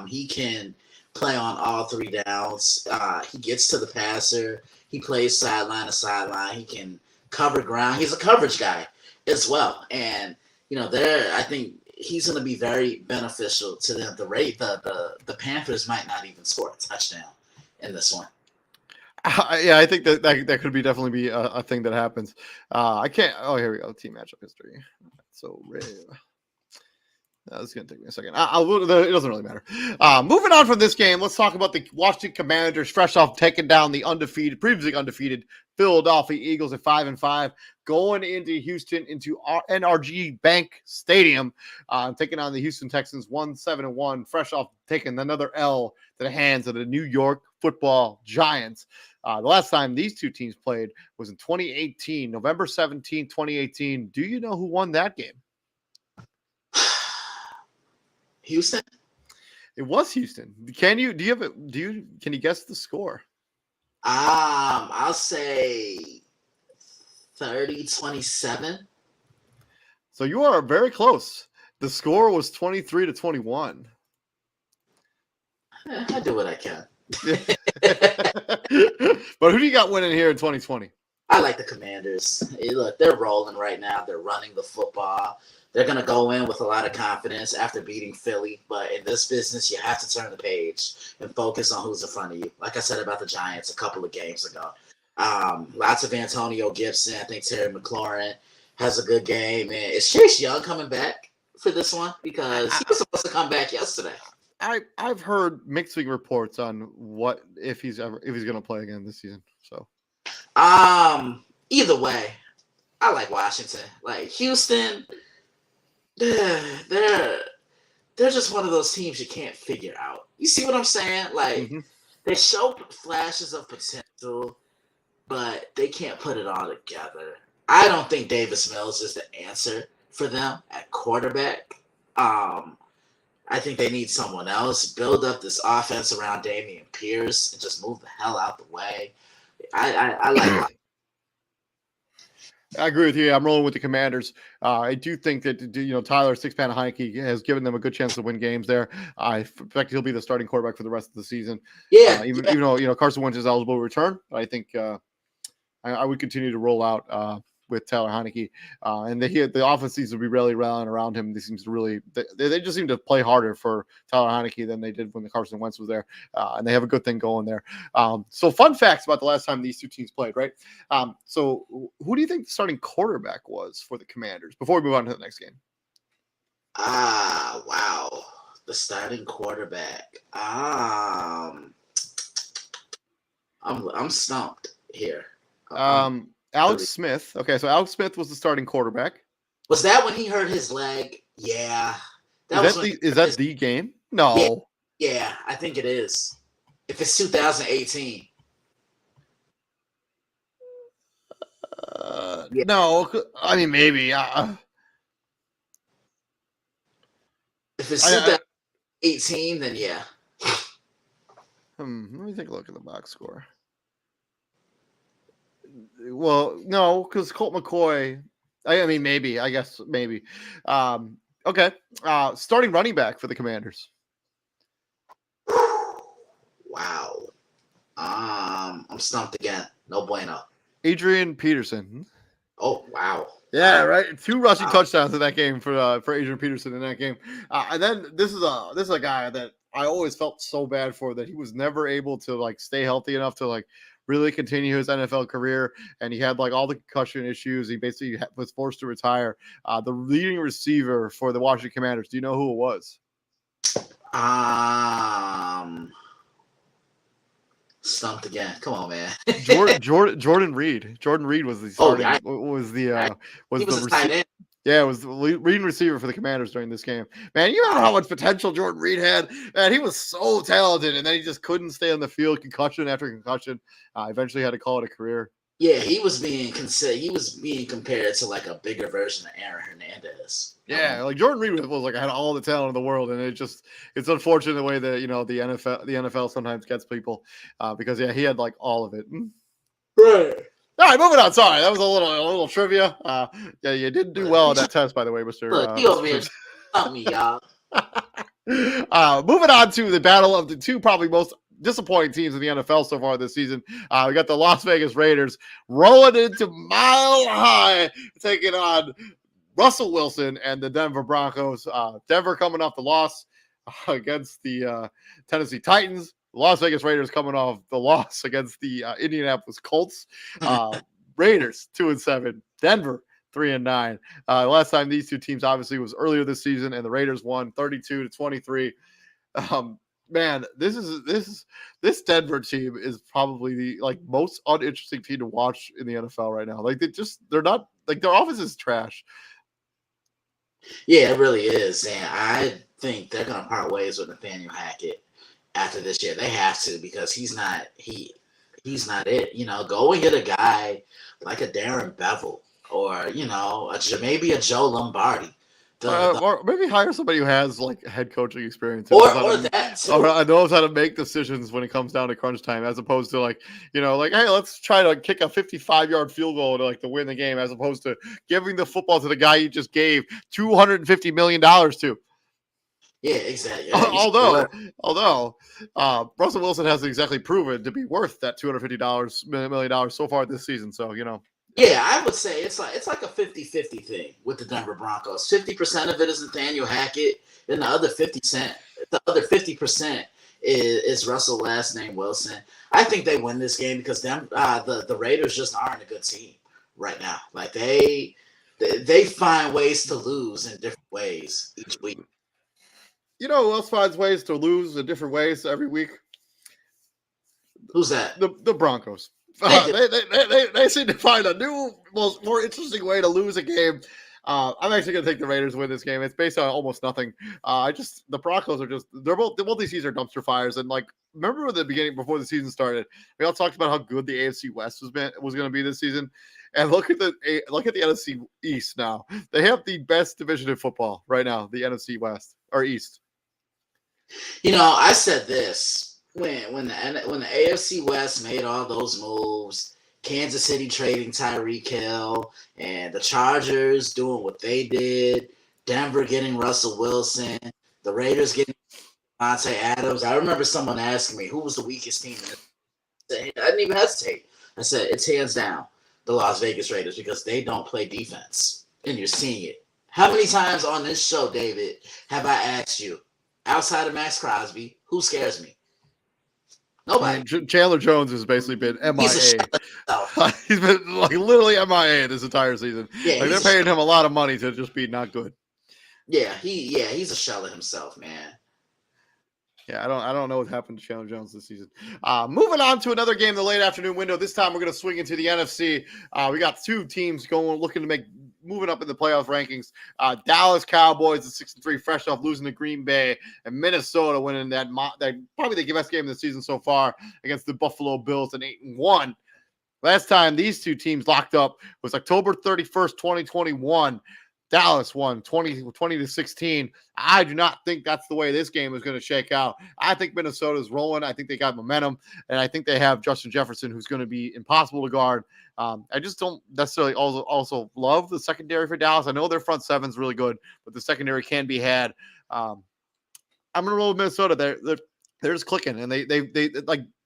He can play on all three downs. He gets to the passer. He plays sideline to sideline. He can cover ground. He's a coverage guy as well. And I think he's going to be very beneficial to them. The Panthers might not even score a touchdown in this one. Yeah, I think that could definitely be a thing that happens. I can't. Oh, here we go. Team matchup history. So rare. It's going to take me a second. It doesn't really matter. Moving on from this game, let's talk about the Washington Commanders, fresh off taking down the previously undefeated Philadelphia Eagles at 5-5, going into Houston into NRG Bank Stadium, taking on the Houston Texans 7-1, fresh off taking another L to the hands of the New York Football Giants. The last time these two teams played was in 2018, November 17, 2018. Do you know who won that game? Houston. It was Houston. Can you guess the score? I'll say 30-27. So you are very close. The score was 23-21. I do what I can. But who do you got winning here in 2020? I like the Commanders. Hey, look, they're rolling right now. They're running the football. They're going to go in with a lot of confidence after beating Philly. But in this business, you have to turn the page and focus on who's in front of you. Like I said about the Giants a couple of games ago. Lots of Antonio Gibson. I think Terry McLaurin has a good game. And is Chase Young coming back for this one? Because he was supposed to come back yesterday. I've heard mixing reports on what if he's going to play again this season. So, either way, I like Washington. Like Houston, they're just one of those teams you can't figure out. You see what I'm saying? Like they show flashes of potential, but they can't put it all together. I don't think Davis Mills is the answer for them at quarterback. I think they need someone else. Build up this offense around Damian Pierce and just move the hell out the way. I like. I agree with you. I'm rolling with the Commanders. I do think that Tyler Six-Pan Heineke has given them a good chance to win games there. I expect he'll be the starting quarterback for the rest of the season. Yeah, even though Carson Wentz is eligible to return, I think I would continue to roll out with Tyler Heineke, and the offense seems to be really rallying around him. They just seem to play harder for Tyler Heineke than they did when the Carson Wentz was there, and they have a good thing going there. So fun facts about the last time these two teams played, right? So who do you think the starting quarterback was for the Commanders before we move on to the next game? Wow, the starting quarterback. I'm stumped here. Alex Smith. Okay, so Alex Smith was the starting quarterback. Was that when he hurt his leg? Yeah. Is that the game? No. Yeah, I think it is. If it's 2018. No, I mean maybe. If it's 2018, then yeah. Let me take a look at the box score. Well, no, because Colt McCoy. I mean, maybe. I guess maybe. Okay. Starting running back for the Commanders. Wow. I'm stumped again. No bueno. Adrian Peterson. Oh wow. Yeah, right. 2 rushing touchdowns in that game for Adrian Peterson in that game. And then this is a guy that I always felt so bad for, that he was never able to stay healthy enough to really continue his NFL career, and he had all the concussion issues. He basically was forced to retire. The leading receiver for the Washington Commanders. Do you know who it was? Stumped again. Come on, man. Jordan Reed. Jordan Reed was the starting. Tight end. Yeah, it was the leading receiver for the Commanders during this game. Man, you remember how much potential Jordan Reed had? Man, he was so talented, and then he just couldn't stay on the field, concussion after concussion. Eventually had to call it a career. Yeah, he was being compared to a bigger version of Aaron Hernandez. Yeah, Jordan Reed was had all the talent in the world, and it's unfortunate the way that the NFL sometimes gets people, because he had all of it. Right. All right, moving on. Sorry, that was a little trivia. Yeah, you didn't do well on that test, by the way, Mr. Look, he over here stump me, y'all. Moving on to the battle of the two probably most disappointing teams in the NFL so far this season. We got the Las Vegas Raiders rolling into Mile High, taking on Russell Wilson and the Denver Broncos. Denver coming off the loss against the Tennessee Titans. The Las Vegas Raiders coming off the loss against the Indianapolis Colts. Raiders 2-7. Denver 3-9. Last time these two teams obviously was earlier this season, and the Raiders won 32-23. Man, this Denver team is probably the most uninteresting team to watch in the NFL right now. They're not their offense is trash. Yeah, it really is, and I think they're gonna part ways with Nathaniel Hackett after this year. They have to, because he's not it. Go and get a guy like a Darren Bevel, or maybe a Joe Lombardi. Or maybe hire somebody who has head coaching experience, or that too. Or knows how to make decisions when it comes down to crunch time, as opposed to hey, let's try to kick a 55-yard field goal to win the game, as opposed to giving the football to the guy you just gave $250 million to. Yeah, exactly. Although Russell Wilson hasn't exactly proven to be worth that $250 million so far this season. So Yeah, I would say it's like a 50-50 thing with the Denver Broncos. 50% of it is Nathaniel Hackett, and the other 50% is Russell last name Wilson. I think they win this game because the Raiders just aren't a good team right now. They find ways to lose in different ways each week. Who else finds ways to lose in different ways every week? Who's that? The Broncos. They seem to find a new, more interesting way to lose a game. I'm actually going to take the Raiders to win this game. It's based on almost nothing. The Broncos are both these seasons are dumpster fires. And remember at the beginning, before the season started, we all talked about how good the AFC West was going to be this season. And look at the NFC East now. They have the best division in football right now, the NFC West or East. I said this. When the AFC West made all those moves, Kansas City trading Tyreek Hill, and the Chargers doing what they did, Denver getting Russell Wilson, the Raiders getting Devontae Adams. I remember someone asking me who was the weakest team. I didn't even hesitate. I said it's hands down the Las Vegas Raiders, because they don't play defense, and you're seeing it. How many times on this show, David, have I asked you, outside of Max Crosby, who scares me? Nobody. Chandler Jones has basically been MIA. He's been literally MIA this entire season. Yeah, they're paying him a lot of money to just be not good. Yeah, he's a shell of himself, man. Yeah, I don't know what happened to Chandler Jones this season. Moving on to another game in the late afternoon window. This time we're going to swing into the NFC. We got two teams looking to moving up in the playoff rankings. Dallas Cowboys at 6-3, fresh off losing to Green Bay, and Minnesota winning that probably the best game of the season so far against the Buffalo Bills at 8-1. Last time these two teams locked up was October 31st, 2021. Dallas won 20-16. I do not think that's the way this game is going to shake out. I think Minnesota's rolling. I think they got momentum, and I think they have Justin Jefferson, who's going to be impossible to guard. I just don't necessarily also love the secondary for Dallas. I know their front seven's really good, but the secondary can be had. I'm going to roll with Minnesota. They're just clicking, and they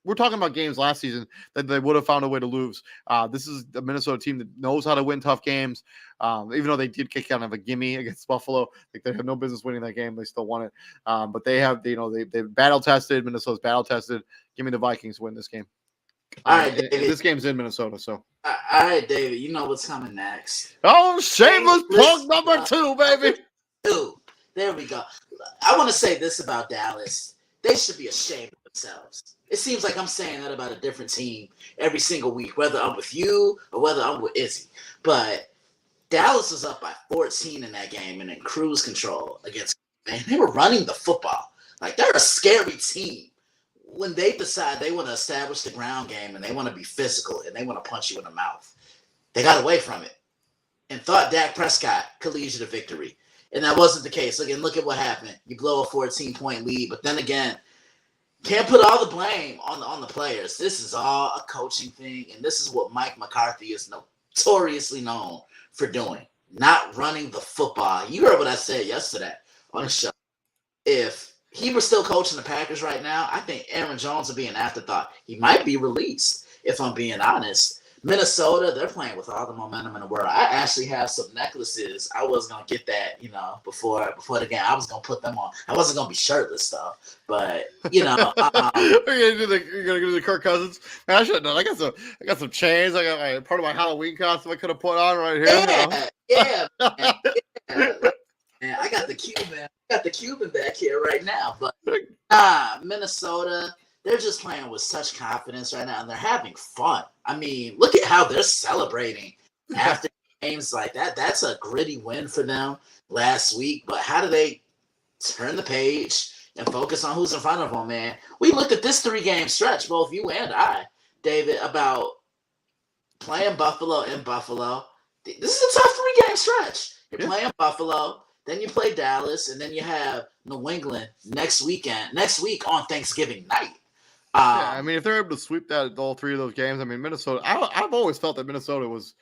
we're talking about games last season that they would have found a way to lose. This is the Minnesota team that knows how to win tough games. Even though they did kick kind of a gimme against Buffalo, they have no business winning that game. They still won it. But they have, they've battle tested. Minnesota's battle tested. Give me the Vikings to win this game. All right, David. This game's in Minnesota, so. All right, David. You know what's coming next. Oh, shameless plug number 2, baby. 2. There we go. I want to say this about Dallas. They should be ashamed of themselves. It seems like I'm saying that about a different team every single week, whether I'm with you or whether I'm with Izzy. But Dallas was up by 14 in that game and in cruise control against, man, they were running the football. They're a scary team. When they decide they want to establish the ground game and they want to be physical and they want to punch you in the mouth, they got away from it and thought Dak Prescott could lead you to victory. And that wasn't the case. Again, look at what happened. You blow a 14-point lead, but then again, can't put all the blame on the players. This is all a coaching thing, and this is what Mike McCarthy is notoriously known for doing, not running the football. You heard what I said yesterday on the show. If he was still coaching the Packers right now, I think Aaron Jones would be an afterthought. He might be released, if I'm being honest. Minnesota, they're playing with all the momentum in the world. I actually have some necklaces. I was gonna get that, before the game. I was gonna put them on. I wasn't gonna be shirtless though, but You're gonna do the Kirk Cousins. Man, I should have done. I got some chains. I got part of my Halloween costume I could have put on right here. Yeah, man, yeah. Man, I got the Cuban back here right now. But Minnesota, they're just playing with such confidence right now, and they're having fun. I mean, look at how they're celebrating after games like that. That's a gritty win for them last week. But how do they turn the page and focus on who's in front of them, man? We looked at this 3-game stretch, both you and I, David, about playing Buffalo in Buffalo. This is a tough 3-game stretch. You're playing Buffalo, then you play Dallas, and then you have New England next week on Thanksgiving night. I mean, if they're able to sweep all 3 of those games, I mean, Minnesota. I've always felt that Minnesota was,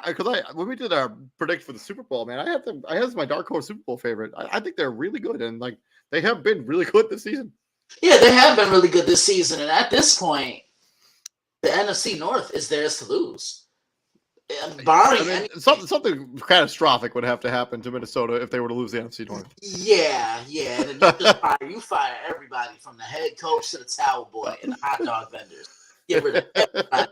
because when we did our predict for the Super Bowl, man, I had as my dark horse Super Bowl favorite. I think they're really good, and like they have been really good this season. Yeah, they have been really good this season, and at this point, the NFC North is theirs to lose. Barring something catastrophic would have to happen to Minnesota if they were to lose the NFC North. Yeah. And you fire everybody from the head coach to the towel boy and the hot dog vendors. Get rid of everybody.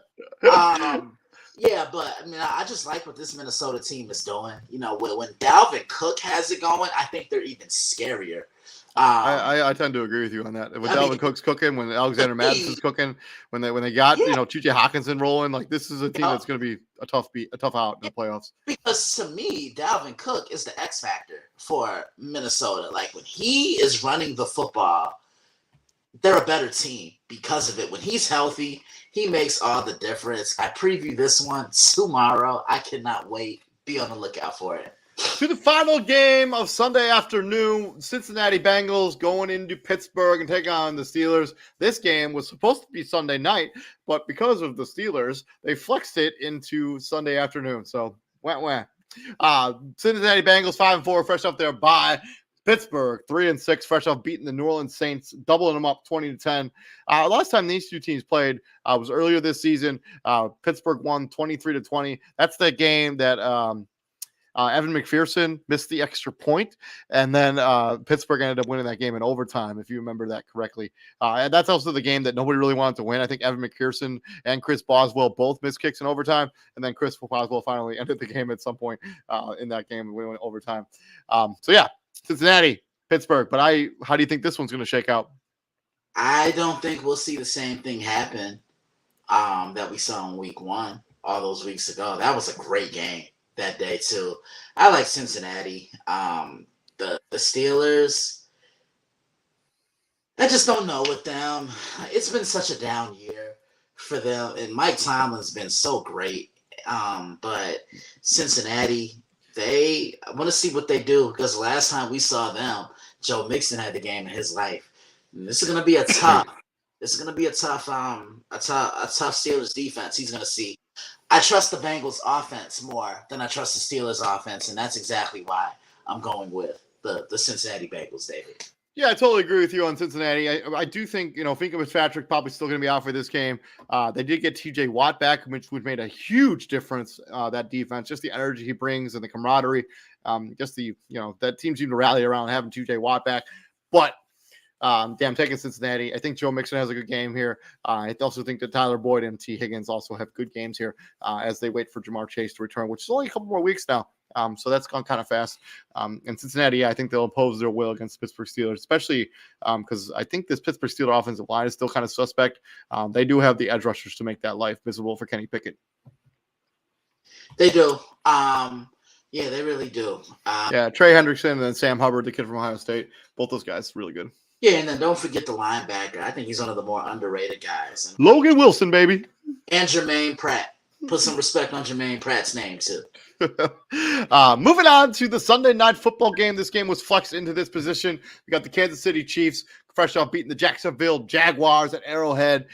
Yeah, but I mean, I just like what this Minnesota team is doing. When Dalvin Cook has it going, I think they're even scarier. I tend to agree with you on that. When Dalvin Cook's cooking, when Alexander Madison's cooking, when they got T.J. Hawkinson rolling, like this is a team that's going to be a tough out in the playoffs. Because to me, Dalvin Cook is the X factor for Minnesota. Like when he is running the football, they're a better team because of it. When he's healthy, he makes all the difference. I preview this one tomorrow. I cannot wait. Be on the lookout for it. To the final game of Sunday afternoon, Cincinnati Bengals going into Pittsburgh and taking on the Steelers. This game was supposed to be Sunday night, but because of the Steelers, they flexed it into Sunday afternoon. So, Cincinnati Bengals 5-4, fresh off their bye. Pittsburgh 3-6, fresh off beating the New Orleans Saints, doubling them up 20-10. Last time these 2 teams played was earlier this season. Pittsburgh won 23-20. That's the game that Evan McPherson missed the extra point, and then Pittsburgh ended up winning that game in overtime, if you remember that correctly. And that's also the game that nobody really wanted to win. I think Evan McPherson and Chris Boswell both missed kicks in overtime, and then Chris Boswell finally ended the game at some point in that game and we went overtime. Cincinnati, Pittsburgh. But how do you think this one's going to shake out? I don't think we'll see the same thing happen that we saw in week 1 all those weeks ago. That was a great game that day too. I like Cincinnati. The Steelers, I just don't know with them. It's been such a down year for them, and Mike Tomlin's been so great. But Cincinnati, I want to see what they do, because last time we saw them, Joe Mixon had the game of his life. And this is going to be a tough Steelers defense he's going to see. I trust the Bengals offense more than I trust the Steelers offense, and that's exactly why I'm going with the Cincinnati Bengals, David. Yeah, I totally agree with you on Cincinnati. I do think, Finka Fitzpatrick probably still going to be out for this game. They did get TJ Watt back, which made a huge difference, that defense, just the energy he brings and the camaraderie. That team seemed to rally around having TJ Watt back. But taking Cincinnati. I think Joe Mixon has a good game here. I also think that Tyler Boyd and T. Higgins also have good games here as they wait for Jamar Chase to return, which is only a couple more weeks now. So that's gone kind of fast. And Cincinnati, I think they'll impose their will against the Pittsburgh Steelers, especially because I think this Pittsburgh Steelers offensive line is still kind of suspect. They do have the edge rushers to make that life visible for Kenny Pickett. They do. Yeah, they really do. Trey Hendrickson and then Sam Hubbard, the kid from Ohio State. Both those guys really good. Yeah, and then don't forget the linebacker. I think he's one of the more underrated guys. Logan Wilson, baby. And Jermaine Pratt. Put some respect on Jermaine Pratt's name, too. Moving on to the Sunday night football game. This game was flexed into this position. We got the Kansas City Chiefs, fresh off beating the Jacksonville Jaguars at Arrowhead,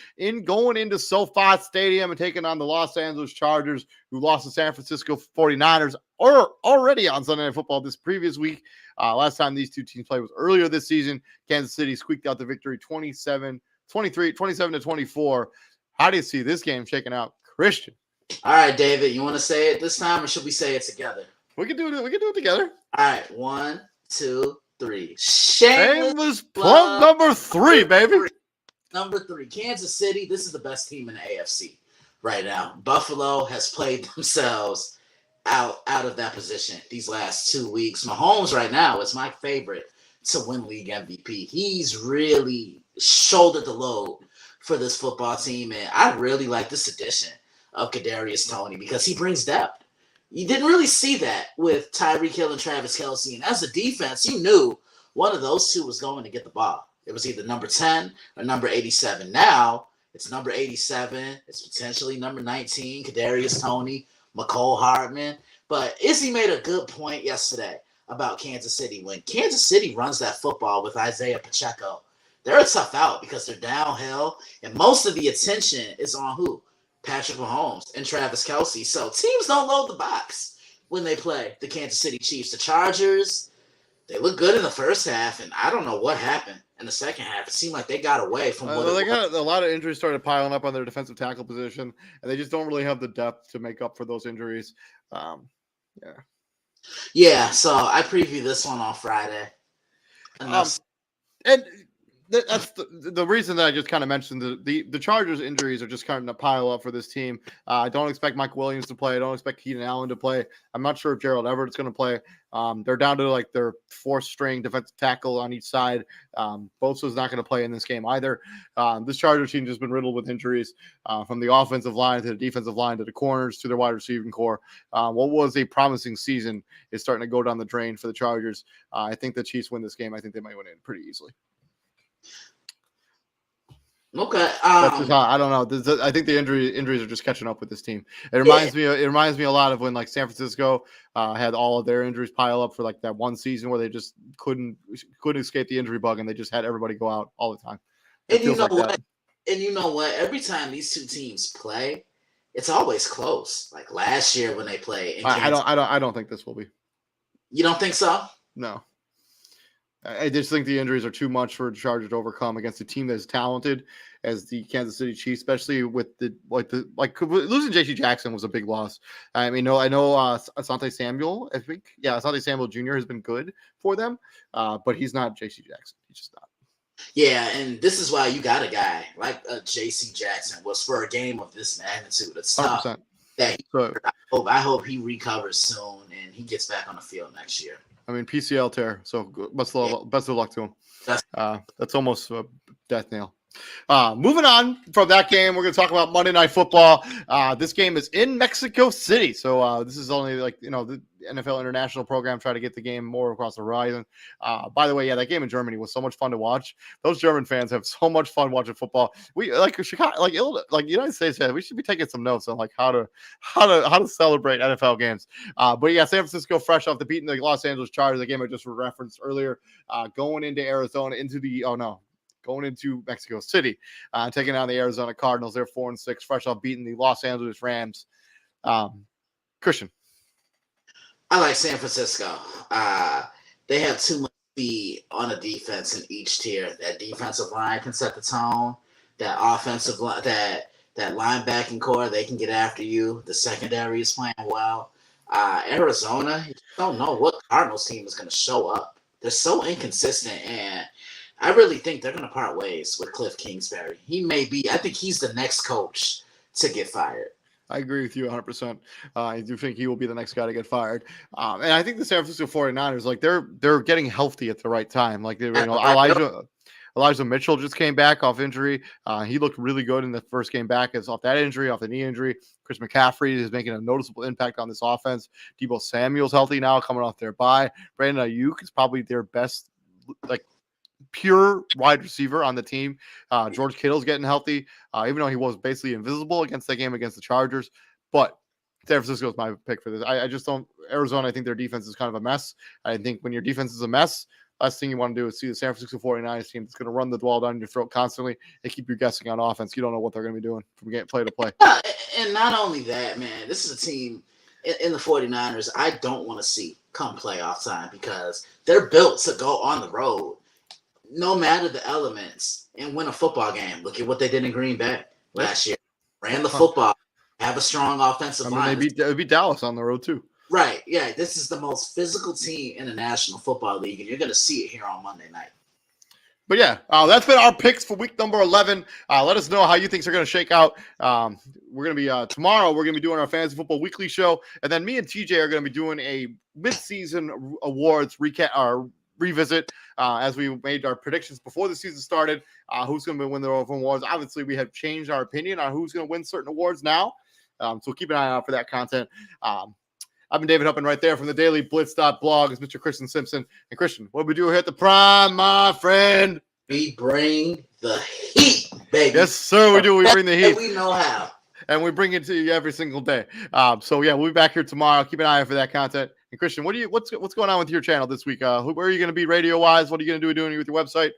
going into SoFi Stadium and taking on the Los Angeles Chargers, who lost to San Francisco 49ers already on Sunday Night Football this previous week. Last time these two teams played was earlier this season. Kansas City squeaked out the victory 27-24. How do you see this game shaking out, Christian? All right, David, you want to say it this time, or should we say it together? We can do it together. All right, 1, 2, 3. Shameless plug number 3, baby. Number 3, Kansas City. This is the best team in the AFC right now. Buffalo has played themselves out of that position these last 2 weeks. Mahomes right now is my favorite to win league MVP. He's really shouldered the load for this football team, and I really like this addition of Kadarius Toney because he brings depth. You didn't really see that with Tyreek Hill and Travis Kelce, and as a defense, you knew one of those two was going to get the ball. It was either number 10 or number 87. Now it's number 87. It's potentially number 19, Kadarius Toney, McCole Hardman. But Izzy made a good point yesterday about Kansas City. When Kansas City runs that football with Isaiah Pacheco, they're a tough out because they're downhill, and most of the attention is on who? Patrick Mahomes and Travis Kelce. So teams don't load the box when they play the Kansas City Chiefs. The Chargers, they look good in the first half, and I don't know what happened in the second half. It seemed like they got away from what they got a lot of injuries started piling up on their defensive tackle position, and they just don't really have the depth to make up for those injuries. Yeah, so I preview this one on Friday. And that's the reason that I just kind of mentioned the Chargers injuries are just kind of pile up for this team. I don't expect Mike Williams to play. I don't expect Keenan Allen to play. I'm not sure if Gerald Everett's going to play. They're down to like their fourth string defensive tackle on each side. Bosa's not going to play in this game either. This Chargers team has been riddled with injuries from the offensive line to the defensive line to the corners to their wide receiving core. What was a promising season is starting to go down the drain for the Chargers. I think the Chiefs win this game. I think they might win it pretty easily. Okay. That's just I don't know. I think the injuries are just catching up with this team. It reminds me a lot of when like San Francisco had all of their injuries pile up for like that one season where they just couldn't escape the injury bug and they just had everybody go out all the time. And you know what? And you know what? Every time these two teams play, it's always close. Like last year when they played. I don't think this will be. You don't think so? No. I just think the injuries are too much for the Chargers to overcome against a team that is talented as the Kansas City Chiefs, especially with losing J.C. Jackson was a big loss. I mean, I know Asante Samuel, I think. Yeah, Asante Samuel Jr. has been good for them, but he's not J.C. Jackson. He's just not. Yeah, and this is why you got a guy like J.C. Jackson was for a game of this magnitude. It's tough. 100%. I hope he recovers soon and he gets back on the field next year. I mean, PCL tear, so best of luck to him. That's almost a death nail. Moving on from that game, we're going to talk about Monday Night Football. This game is in Mexico City, so this is only the NFL international program trying to get the game more across the horizon. By the way, that game in Germany was so much fun to watch. Those German fans have so much fun watching football. We Chicago, United States fans, we should be taking some notes on like how to celebrate NFL games. But yeah, San Francisco fresh off the beating the Los Angeles Chargers, the game I just referenced earlier, going into Arizona going into Mexico City, taking on the Arizona Cardinals. They're 4-6, fresh off beating the Los Angeles Rams. Christian. I like San Francisco. They have too much speed on a defense in each tier. That defensive line can set the tone. That offensive line, that linebacking core, they can get after you. The secondary is playing well. Arizona, you don't know what Cardinals team is going to show up. They're so inconsistent, and I really think they're going to part ways with Cliff Kingsbury. I think he's the next coach to get fired. I agree with you 100%. I do think he will be the next guy to get fired. And I think the San Francisco 49ers, they're getting healthy at the right time. Like, Elijah Mitchell just came back off injury. He looked really good in the first game back as off that injury, off the knee injury. Chris McCaffrey is making a noticeable impact on this offense. Deebo Samuel's healthy now, coming off their bye. Brandon Ayuk is probably their best, pure wide receiver on the team. George Kittle's getting healthy, even though he was basically invisible against that game against the Chargers. But San Francisco is my pick for this. I just don't. Arizona, I think their defense is kind of a mess. I think when your defense is a mess, last thing you want to do is see the San Francisco 49ers team that's going to run the ball down your throat constantly and keep you guessing on offense. You don't know what they're going to be doing from play to play. And not only that, man, this is a team in the 49ers I don't want to see come playoff time because they're built to go on the road, no matter the elements, and win a football game. Look at what they did in Green Bay last year. Ran the football, have a strong offensive line. They beat Dallas on the road too. Right, yeah. This is the most physical team in the National Football League, and you're going to see it here on Monday night. But yeah, that's been our picks for week number 11. Let us know how you think they're going to shake out. We're going to be tomorrow. We're going to be doing our Fantasy Football Weekly show, and then me and TJ are going to be doing a mid-season awards recap or revisit as we made our predictions before the season started. Who's going to win the awards? Obviously, we have changed our opinion on who's going to win certain awards now, so keep an eye out for that content. I've been David Huppin right there from the Daily Blitz.blog. It's Mr. Christian Simpson. And Christian, what do we do here at the Prime, my friend? We bring the heat, baby. Yes, sir, we do. We bring the heat. We know how. And we bring it to you every single day. So yeah, we'll be back here tomorrow. Keep an eye out for that content. And Christian, what's going on with your channel this week? Where are you going to be radio-wise? What are you going to be doing with your website?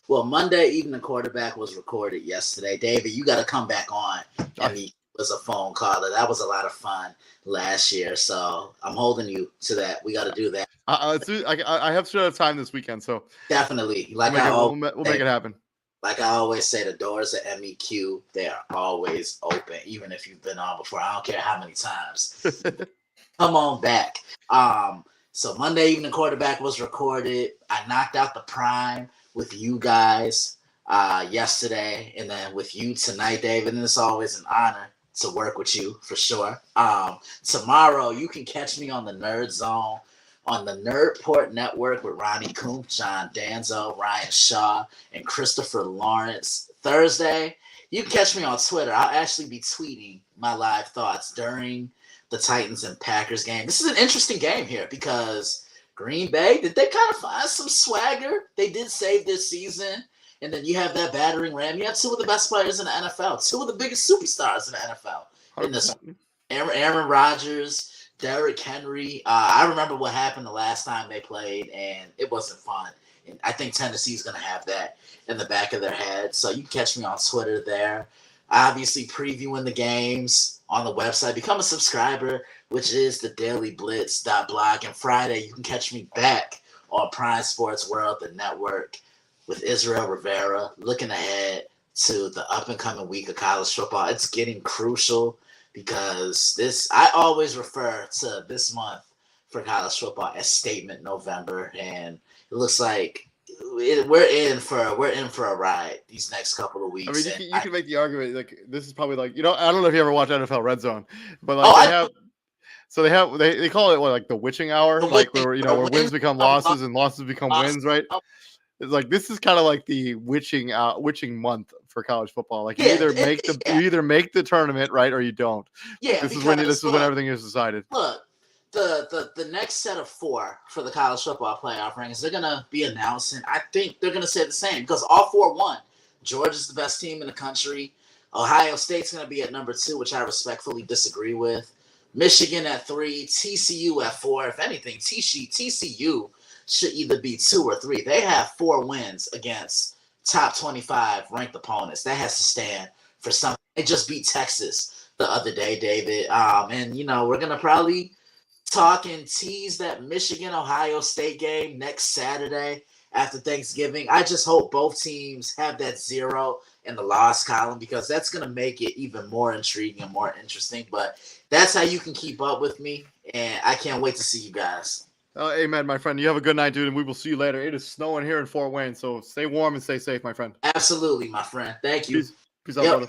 Well, Monday Evening Quarterback was recorded yesterday. David, you got to come back on. It was a phone caller. That was a lot of fun last year. So I'm holding you to that. We got to do that. I have short time this weekend, so definitely. We'll make it happen. Like I always say, the doors at MEQ, they are always open, even if you've been on before. I don't care how many times. Come on back. So Monday Evening Quarterback was recorded. I knocked out the Prime with you guys yesterday, and then with you tonight, David. And it's always an honor to work with you for sure. Tomorrow, you can catch me on the Nerd Zone on the Nerdport Network with Ronnie Coomp, John Danzo, Ryan Shaw, and Christopher Lawrence. Thursday, you can catch me on Twitter. I'll actually be tweeting my live thoughts during the Titans and Packers game. This is an interesting game here because Green Bay, did they kind of find some swagger? They did save this season. And then you have that battering ram. You have two of the best players in the NFL, two of the biggest superstars in the NFL. In this, Aaron Rodgers, Derrick Henry. I remember what happened the last time they played, and it wasn't fun. And I think Tennessee's going to have that in the back of their head. So you can catch me on Twitter there. Obviously previewing the games on the website. Become a subscriber, which is the dailyblitz.blog. And Friday, you can catch me back on Prime Sports World, the network, with Israel Rivera, looking ahead to the up-and-coming week of college football. It's getting crucial because I always refer to this month for college football as Statement November, and it looks like we're in for a ride these next couple of weeks. I mean, you can make the argument like this is probably like, I don't know if you ever watch NFL Red Zone, but like they call it like the witching hour, like where wins become losses and losses become wins, right? It's like this is kind of like the witching month for college football. Like you either make the tournament, right, or you don't. Yeah, this is when everything is decided. Look, the next set of 4 for the college football playoff rankings, they're gonna be announcing. I think they're gonna say the same because all 4 won. Georgia's the best team in the country. Ohio State's gonna be at number 2, which I respectfully disagree with. Michigan at 3, TCU at 4. If anything, TCU should either be 2 or 3. They have 4 wins against top 25 ranked opponents. That has to stand for something. They just beat Texas the other day, David. And we're gonna probably talk and tease that Michigan-Ohio State game next Saturday after Thanksgiving. I just hope both teams have that 0 in the loss column because that's gonna make it even more intriguing and more interesting. But that's how you can keep up with me, and I can't wait to see you guys. Amen, my friend. You have a good night, dude, and we will see you later. It is snowing here in Fort Wayne, so stay warm and stay safe, my friend. Absolutely, my friend. Thank you. Peace out, brother.